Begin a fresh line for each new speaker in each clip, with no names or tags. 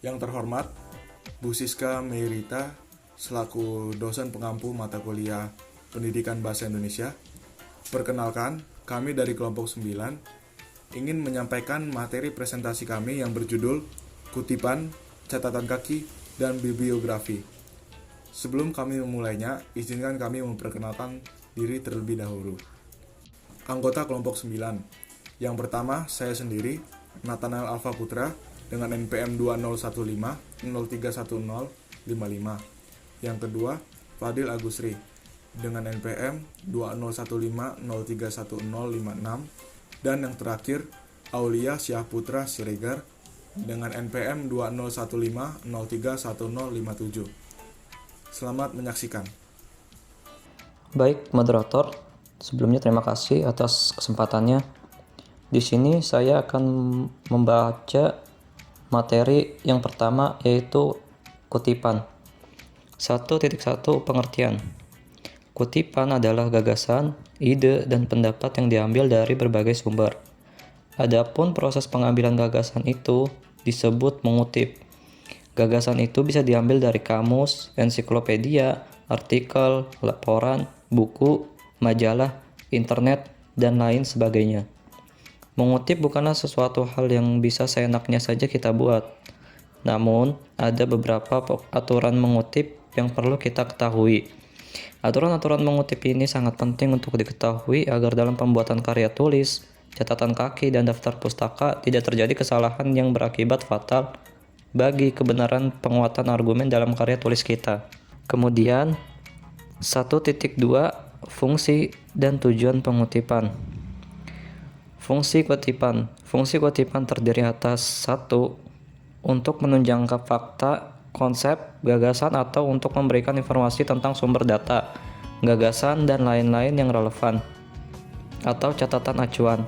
Yang terhormat, Bu Siska Meirita, selaku dosen pengampu mata kuliah Pendidikan Bahasa Indonesia. Perkenalkan, kami dari kelompok 9 ingin menyampaikan materi presentasi kami yang berjudul Kutipan, Catatan Kaki, dan Bibliografi. Sebelum kami memulainya, izinkan kami memperkenalkan diri terlebih dahulu. Anggota kelompok 9. Yang pertama, saya sendiri, Nathanael Alfa Putra, dengan NPM 2015-031055. Yang kedua, Fadil Agusri, dengan NPM 2015-031056. Dan yang terakhir, Aulia Syah Putra Siregar, dengan NPM 2015-031057. Selamat menyaksikan.
Baik, moderator. Sebelumnya terima kasih atas kesempatannya. Di sini saya akan membaca materi yang pertama, yaitu kutipan. 1.1 Pengertian. Kutipan adalah gagasan, ide, dan pendapat yang diambil dari berbagai sumber. Adapun proses pengambilan gagasan itu disebut mengutip. Gagasan itu bisa diambil dari kamus, ensiklopedia, artikel, laporan, buku, majalah, internet, dan lain sebagainya. Mengutip bukanlah sesuatu hal yang bisa seenaknya saja kita buat. Namun, ada beberapa aturan mengutip yang perlu kita ketahui. Aturan-aturan mengutip ini sangat penting untuk diketahui agar dalam pembuatan karya tulis, catatan kaki, dan daftar pustaka tidak terjadi kesalahan yang berakibat fatal bagi kebenaran penguatan argumen dalam karya tulis kita. Kemudian, 1.2 Fungsi dan tujuan pengutipan. Fungsi kutipan. Fungsi kutipan terdiri atas 1. Untuk menunjangkan fakta, konsep, gagasan, atau untuk memberikan informasi tentang sumber data, gagasan, dan lain-lain yang relevan, atau catatan acuan.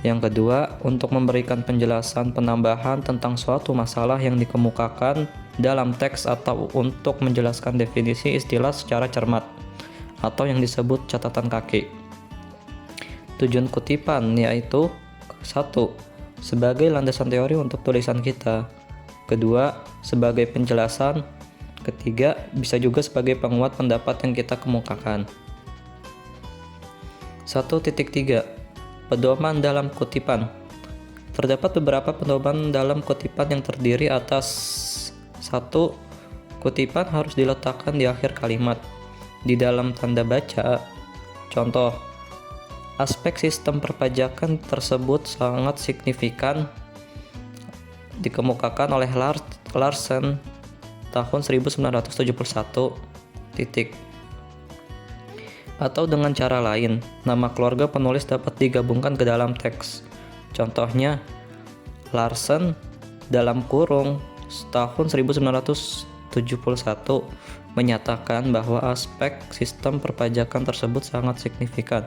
Yang kedua, untuk memberikan penjelasan penambahan tentang suatu masalah yang dikemukakan dalam teks atau untuk menjelaskan definisi istilah secara cermat, atau yang disebut catatan kaki. Tujuan kutipan yaitu 1. Sebagai landasan teori untuk tulisan kita. Kedua, sebagai penjelasan. Ketiga, bisa juga sebagai penguat pendapat yang kita kemukakan. 1.3 Pedoman dalam kutipan. Terdapat beberapa pedoman dalam kutipan yang terdiri atas 1. Kutipan harus diletakkan di akhir kalimat, di dalam tanda baca. Contoh, aspek sistem perpajakan tersebut sangat signifikan dikemukakan oleh Larsen tahun 1971. Atau dengan cara lain, nama keluarga penulis dapat digabungkan ke dalam teks. Contohnya, Larsen dalam kurung tahun 1971 menyatakan bahwa aspek sistem perpajakan tersebut sangat signifikan.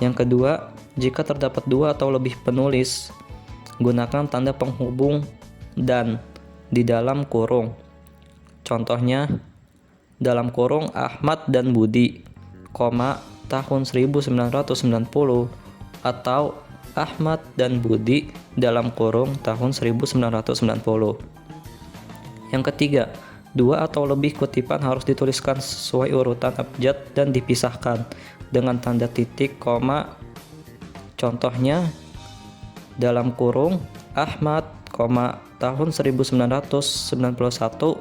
Yang kedua, jika terdapat 2 atau lebih penulis, gunakan tanda penghubung dan di dalam kurung. Contohnya, dalam kurung Ahmad dan Budi, tahun 1990, atau Ahmad dan Budi dalam kurung tahun 1990. Yang ketiga, 2 atau lebih kutipan harus dituliskan sesuai urutan abjad dan dipisahkan dengan tanda titik, koma. Contohnya, dalam kurung Ahmad, tahun 1991,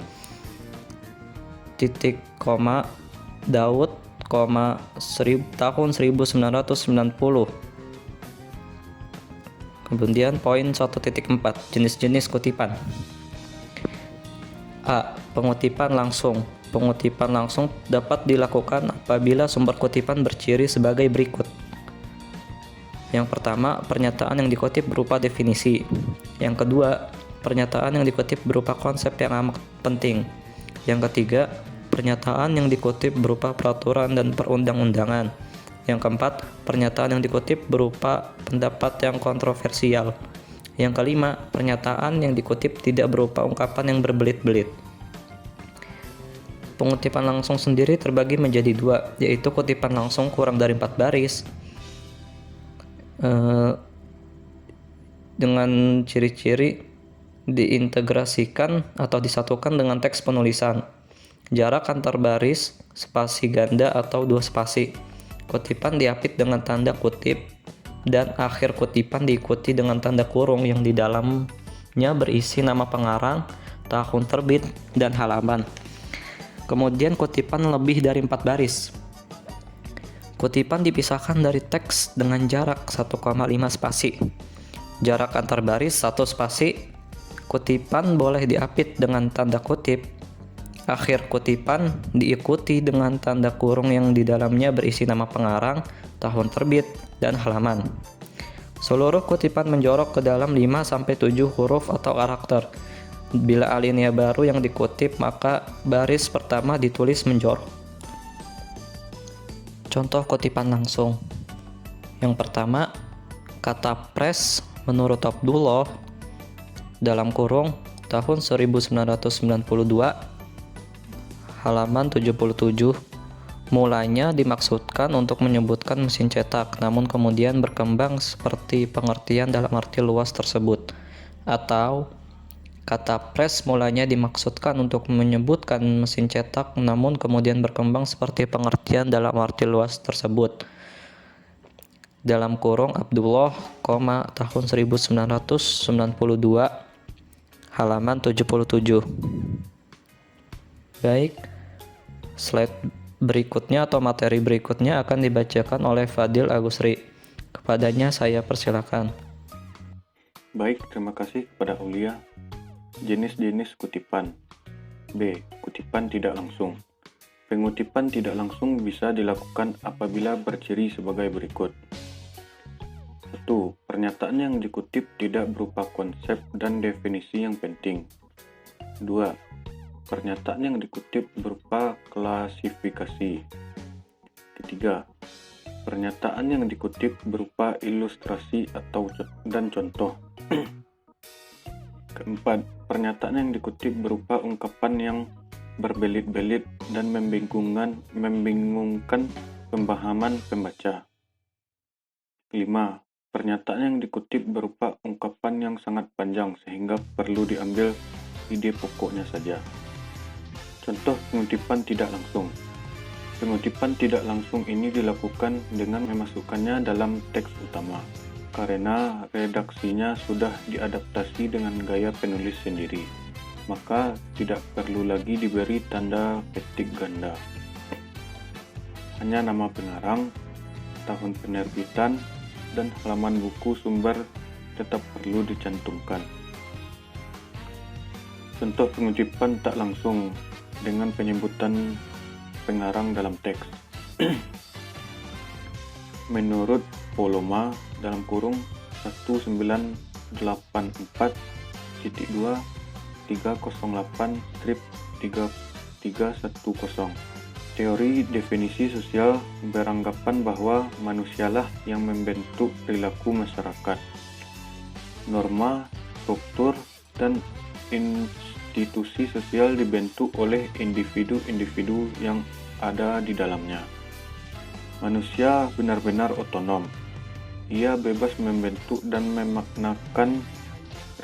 titik, koma, Daud, tahun 1990. Kemudian poin 1.4 jenis-jenis kutipan. A. Pengutipan langsung. Pengutipan langsung dapat dilakukan apabila sumber kutipan berciri sebagai berikut. Yang pertama, pernyataan yang dikutip berupa definisi. Yang kedua, pernyataan yang dikutip berupa konsep yang amat penting. Yang ketiga, pernyataan yang dikutip berupa peraturan dan perundang-undangan. Yang keempat, pernyataan yang dikutip berupa pendapat yang kontroversial. Yang kelima, pernyataan yang dikutip tidak berupa ungkapan yang berbelit-belit. Pengutipan langsung sendiri terbagi menjadi 2, yaitu kutipan langsung kurang dari 4 baris dengan ciri-ciri diintegrasikan atau disatukan dengan teks penulisan. Jarak antar baris, spasi ganda atau dua spasi. Kutipan diapit dengan tanda kutip dan akhir kutipan diikuti dengan tanda kurung yang di dalamnya berisi nama pengarang, tahun terbit, dan halaman. Kemudian kutipan lebih dari 4 baris. Kutipan dipisahkan dari teks dengan jarak 1,5 spasi. Jarak antar baris 1 spasi. Kutipan boleh diapit dengan tanda kutip. Akhir kutipan diikuti dengan tanda kurung yang di dalamnya berisi nama pengarang, tahun terbit, dan halaman. Seluruh kutipan menjorok ke dalam 5-7 huruf atau karakter. Bila alinea baru yang dikutip, maka baris pertama ditulis menjorok. Contoh kutipan langsung. Yang pertama, kata pres menurut Abdullah dalam kurung tahun 1992 halaman 77 mulanya dimaksudkan untuk menyebutkan mesin cetak, namun kemudian berkembang seperti pengertian dalam arti luas tersebut. Atau kata pres mulanya dimaksudkan untuk menyebutkan mesin cetak, namun kemudian berkembang seperti pengertian dalam arti luas tersebut. Dalam kurung Abdullah, tahun 1992 halaman 77. Baik, slide berikutnya atau materi berikutnya akan dibacakan oleh Fadil Agusri. Kepadanya saya persilakan.
Baik, terima kasih kepada Aulia. Jenis-jenis kutipan. B. Kutipan tidak langsung. Pengutipan tidak langsung bisa dilakukan apabila berciri sebagai berikut. 1. Pernyataan yang dikutip tidak berupa konsep dan definisi yang penting. 2. Pernyataan yang dikutip berupa klasifikasi. 3. Pernyataan yang dikutip berupa ilustrasi dan contoh. 4. Pernyataan yang dikutip berupa ungkapan yang berbelit-belit dan membingungkan pemahaman pembaca. 5. Pernyataan yang dikutip berupa ungkapan yang sangat panjang sehingga perlu diambil ide pokoknya saja. Contoh pengutipan tidak langsung. Pengutipan tidak langsung ini dilakukan dengan memasukkannya dalam teks utama, karena redaksinya sudah diadaptasi dengan gaya penulis sendiri, maka tidak perlu lagi diberi tanda petik ganda. Hanya nama pengarang, tahun penerbitan, dan halaman buku sumber tetap perlu dicantumkan. Contoh pengutipan tak langsung dengan penyebutan pengarang dalam teks. Menurut Poloma dalam kurung 1984-308-3310. Teori definisi sosial beranggapan bahwa manusialah yang membentuk perilaku masyarakat. Norma, struktur, dan institusi sosial dibentuk oleh individu-individu yang ada di dalamnya. Manusia benar-benar otonom. Ia bebas membentuk dan memaknakan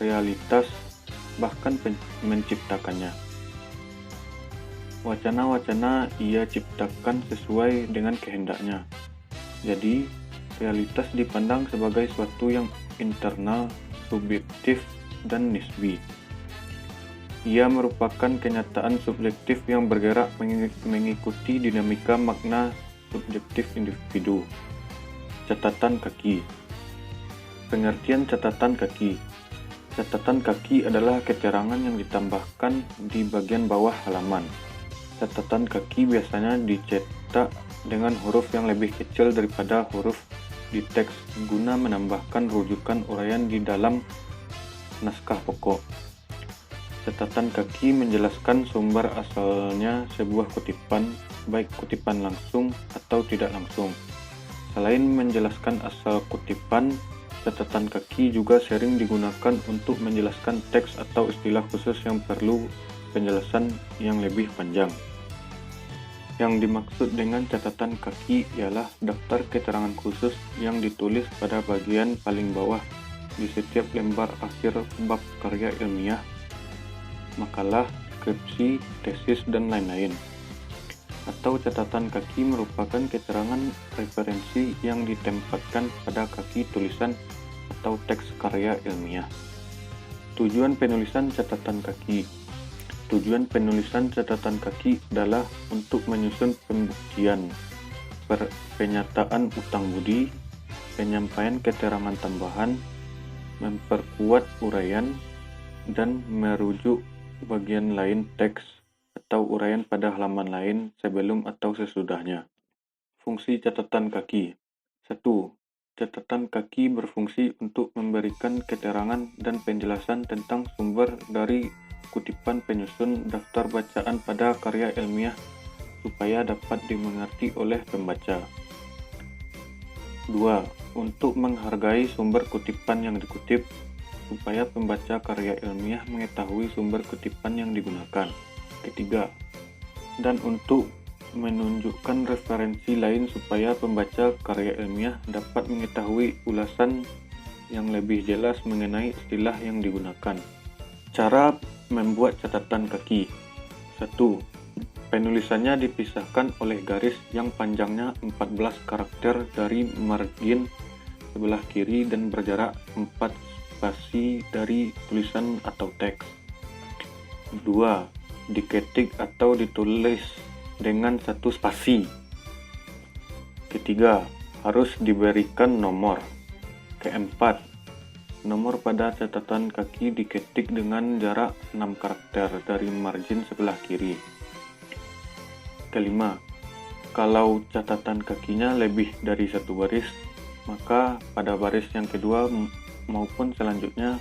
realitas, bahkan menciptakannya. Wacana-wacana ia ciptakan sesuai dengan kehendaknya. Jadi, realitas dipandang sebagai suatu yang internal, subjektif, dan nisbi. Ia merupakan kenyataan subjektif yang bergerak mengikuti dinamika makna subjektif individu. Catatan kaki. Pengertian catatan kaki. Catatan kaki adalah keterangan yang ditambahkan di bagian bawah halaman. Catatan kaki biasanya dicetak dengan huruf yang lebih kecil daripada huruf di teks guna menambahkan rujukan uraian di dalam naskah pokok. Catatan kaki menjelaskan sumber asalnya sebuah kutipan, baik kutipan langsung atau tidak langsung. Selain menjelaskan asal kutipan, catatan kaki juga sering digunakan untuk menjelaskan teks atau istilah khusus yang perlu penjelasan yang lebih panjang. Yang dimaksud dengan catatan kaki ialah daftar keterangan khusus yang ditulis pada bagian paling bawah di setiap lembar akhir bab karya ilmiah, makalah, skripsi, tesis, dan lain-lain. Atau catatan kaki merupakan keterangan referensi yang ditempatkan pada kaki tulisan atau teks karya ilmiah. Tujuan penulisan catatan kaki. Tujuan penulisan catatan kaki adalah untuk menyusun pembuktian, penyataan utang budi, penyampaian keterangan tambahan, memperkuat uraian, dan merujuk bagian lain teks atau uraian pada halaman lain sebelum atau sesudahnya. Fungsi catatan kaki. 1. Catatan kaki berfungsi untuk memberikan keterangan dan penjelasan tentang sumber dari kutipan penyusun daftar bacaan pada karya ilmiah supaya dapat dimengerti oleh pembaca. 2. Untuk menghargai sumber kutipan yang dikutip supaya pembaca karya ilmiah mengetahui sumber kutipan yang digunakan. Ketiga, dan untuk menunjukkan referensi lain supaya pembaca karya ilmiah dapat mengetahui ulasan yang lebih jelas mengenai istilah yang digunakan. Cara membuat catatan kaki. 1. Penulisannya dipisahkan oleh garis yang panjangnya 14 karakter dari margin sebelah kiri dan berjarak 4 spasi dari tulisan atau teks. 2. Diketik atau ditulis dengan 1 spasi. Ketiga, harus diberikan nomor. Keempat, nomor pada catatan kaki diketik dengan jarak 6 karakter dari margin sebelah kiri. Kelima, kalau catatan kakinya lebih dari 1 baris, maka pada baris yang kedua maupun selanjutnya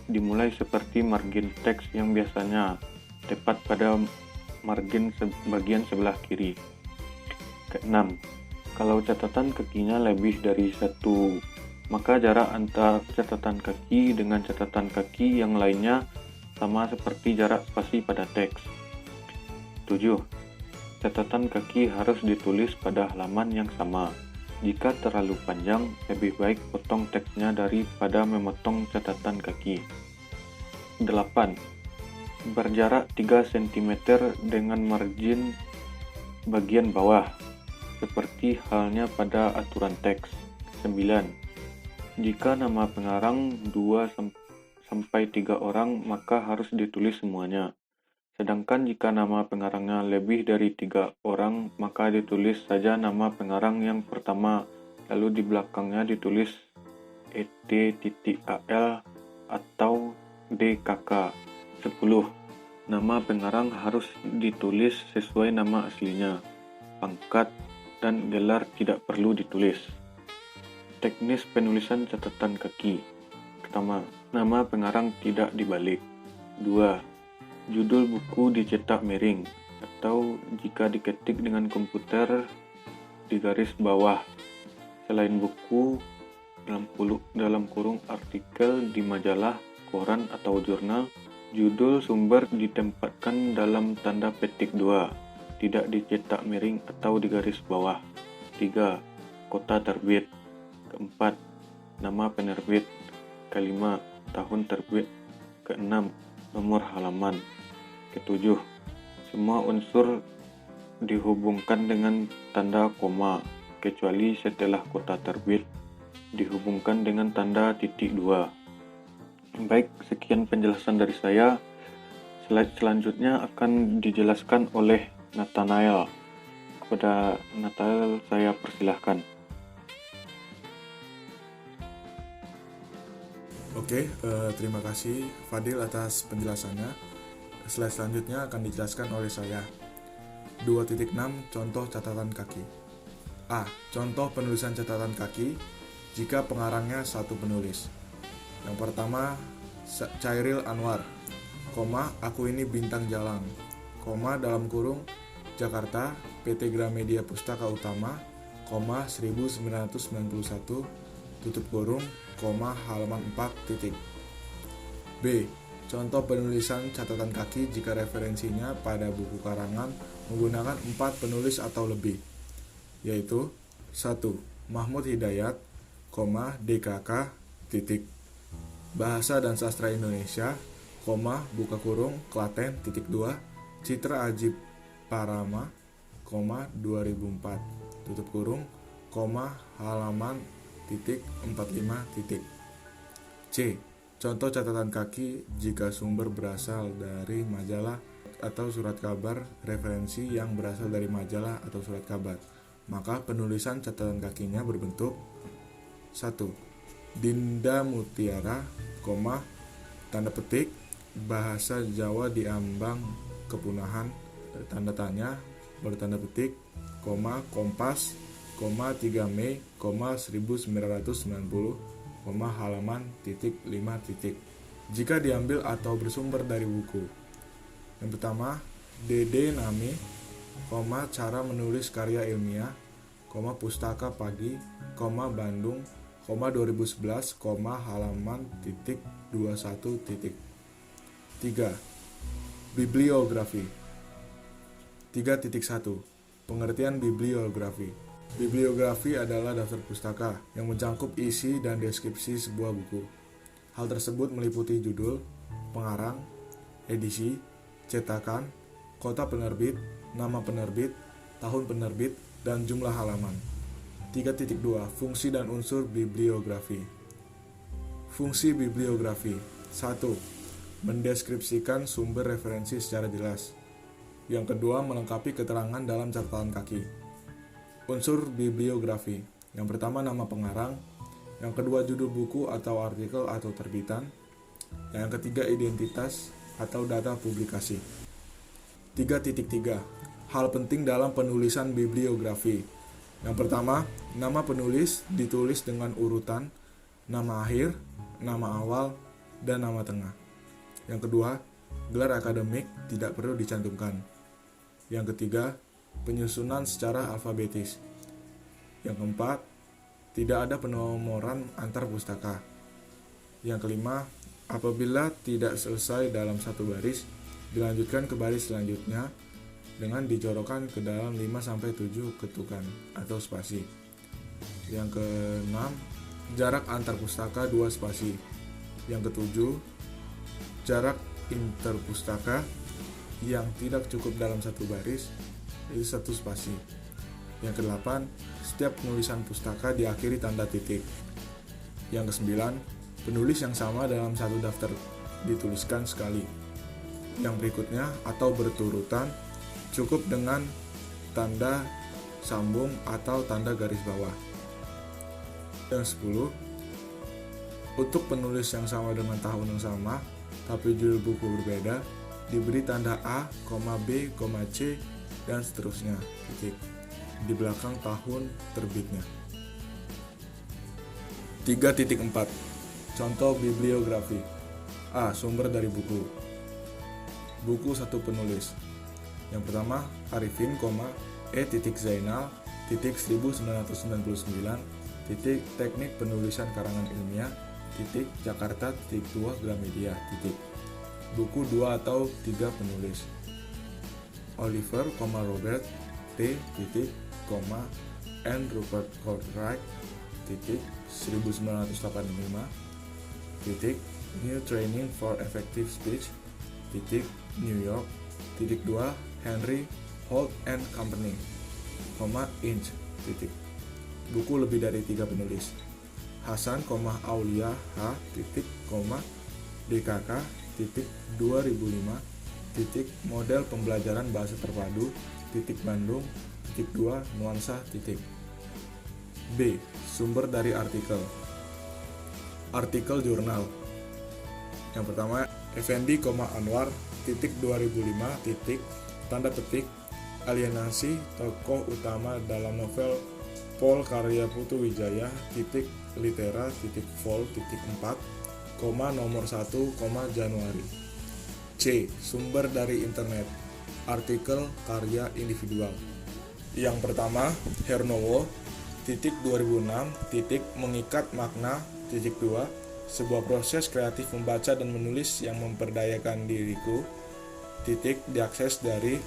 dimulai seperti margin teks yang biasanya tepat pada margin bagian sebelah kiri. Keenam, kalau catatan kakinya lebih dari 1, maka jarak antara catatan kaki dengan catatan kaki yang lainnya sama seperti jarak spasi pada teks. 7. Catatan kaki harus ditulis pada halaman yang sama. Jika terlalu panjang, lebih baik potong teksnya daripada memotong catatan kaki. 8. Berjarak 3 cm dengan margin bagian bawah, seperti halnya pada aturan teks. 9. Jika nama pengarang 2-3 orang, maka harus ditulis semuanya. Sedangkan jika nama pengarangnya lebih dari 3 orang, maka ditulis saja nama pengarang yang pertama, lalu di belakangnya ditulis ET.AL atau DKK. 10. Nama pengarang harus ditulis sesuai nama aslinya. Pangkat dan gelar tidak perlu ditulis. Teknis penulisan catatan kaki. Pertama, nama pengarang tidak dibalik. 2. Judul buku dicetak miring atau jika diketik dengan komputer di garis bawah. Selain buku, dalam kurung artikel di majalah, koran atau jurnal, judul sumber ditempatkan dalam tanda petik 2, tidak dicetak miring atau di garis bawah. 3. Kota terbit. Keempat, nama penerbit. Kelima, tahun terbit. Keenam, nomor halaman. Ketujuh, semua unsur dihubungkan dengan tanda koma, kecuali setelah kota terbit dihubungkan dengan tanda titik 2. Baik, sekian penjelasan dari saya. Slide selanjutnya akan dijelaskan oleh Nathanael. Kepada Nathanael saya persilahkan.
Oke, terima kasih Fadil atas penjelasannya. Slide selanjutnya akan dijelaskan oleh saya. 2.6 Contoh catatan kaki. A. Contoh penulisan catatan kaki jika pengarangnya satu penulis. Yang pertama, Chairil Anwar, aku ini bintang jalang, dalam kurung Jakarta, PT Gramedia Pustaka Utama, 1991, tutup kurung, halaman 4, titik. B. Contoh penulisan catatan kaki jika referensinya pada buku karangan menggunakan 4 penulis atau lebih, yaitu 1. Mahmud Hidayat, DKK, titik. Bahasa dan Sastra Indonesia, buka kurung, Klaten, (2), Citra Aji Parama, 2004, tutup kurung, halaman, 45, C. Contoh catatan kaki jika sumber berasal dari majalah atau surat kabar, referensi yang berasal dari majalah atau surat kabar, maka penulisan catatan kakinya berbentuk 1. Dinda Mutiara, tanda petik, bahasa Jawa diambang kepunahan, tanda tanya, bertanda petik, Kompas, 3 Mei, 1990, halaman, 5. Jika diambil atau bersumber dari buku. Yang pertama, Dede Nami, cara menulis karya ilmiah, Pustaka Pagi, Bandung, 2011, halaman, 21. 3. Bibliografi. 3.1. Pengertian bibliografi. Bibliografi adalah daftar pustaka yang mencakup isi dan deskripsi sebuah buku. Hal tersebut meliputi judul, pengarang, edisi, cetakan, kota penerbit, nama penerbit, tahun penerbit, dan jumlah halaman. 3.2. Fungsi dan unsur bibliografi. Fungsi bibliografi. 1. Mendeskripsikan sumber referensi secara jelas. Yang kedua, melengkapi keterangan dalam catatan kaki. Unsur bibliografi. Yang pertama, nama pengarang. Yang kedua, judul buku atau artikel atau terbitan. Yang ketiga, identitas atau data publikasi. 3.3. Hal penting dalam penulisan bibliografi. Yang pertama, nama penulis ditulis dengan urutan nama akhir, nama awal, dan nama tengah. Yang kedua, gelar akademik tidak perlu dicantumkan. Yang ketiga, penyusunan secara alfabetis. Yang keempat, tidak ada penomoran antar pustaka. Yang kelima, apabila tidak selesai dalam satu baris, dilanjutkan ke baris selanjutnya dengan dicorokkan ke dalam 5-7 ketukan atau spasi. Yang keenam, jarak antar pustaka 2 spasi. Yang ketujuh, jarak interpustaka yang tidak cukup dalam satu baris, itu 1 spasi. Yang kedelapan, setiap penulisan pustaka diakhiri tanda titik. Yang kesembilan, penulis yang sama dalam satu daftar dituliskan sekali. Yang berikutnya atau berturutan cukup dengan tanda sambung atau tanda garis bawah. Yang 10, untuk penulis yang sama dengan tahun yang sama tapi judul buku berbeda, diberi tanda A, B, C, dan seterusnya, titik, di belakang tahun terbitnya. 3.4. Contoh bibliografi. A. Sumber dari buku. Buku satu penulis. Yang pertama, Arifin, Zainal, 1999, teknik penulisan karangan ilmiah, Jakarta, 2 Gramedia, buku 2 atau 3 penulis. Oliver, Robert, T, N. Rupert Cartwright, 1985, New Training for Effective Speech, New York, 2 Henry Holt and Company, Inch, buku lebih dari 3 penulis. Hasan, Aulia, H, DKK, 2005, model pembelajaran bahasa terpadu, Bandung, 2 nuansa, B. Sumber dari artikel. Artikel jurnal. Yang pertama, Effendi, Anwar, 2005, tanda petik, alienasi tokoh utama dalam novel Pol karya Putu Wijaya, litera, vol, 4, nomor 1, Januari. C. Sumber dari internet. Artikel karya individual. Yang pertama, Hernowo, 2006, mengikat makna, 2, sebuah proses kreatif membaca dan menulis yang memperdayakan diriku, diakses dari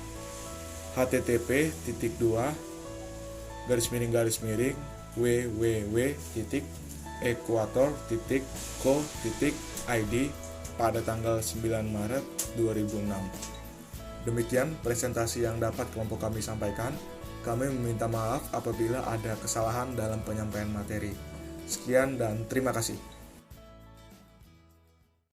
http://www.equator.co ID pada tanggal 9 Maret 2006. Demikian presentasi yang dapat kelompok kami sampaikan. Kami meminta maaf apabila ada kesalahan dalam penyampaian materi. Sekian dan terima kasih.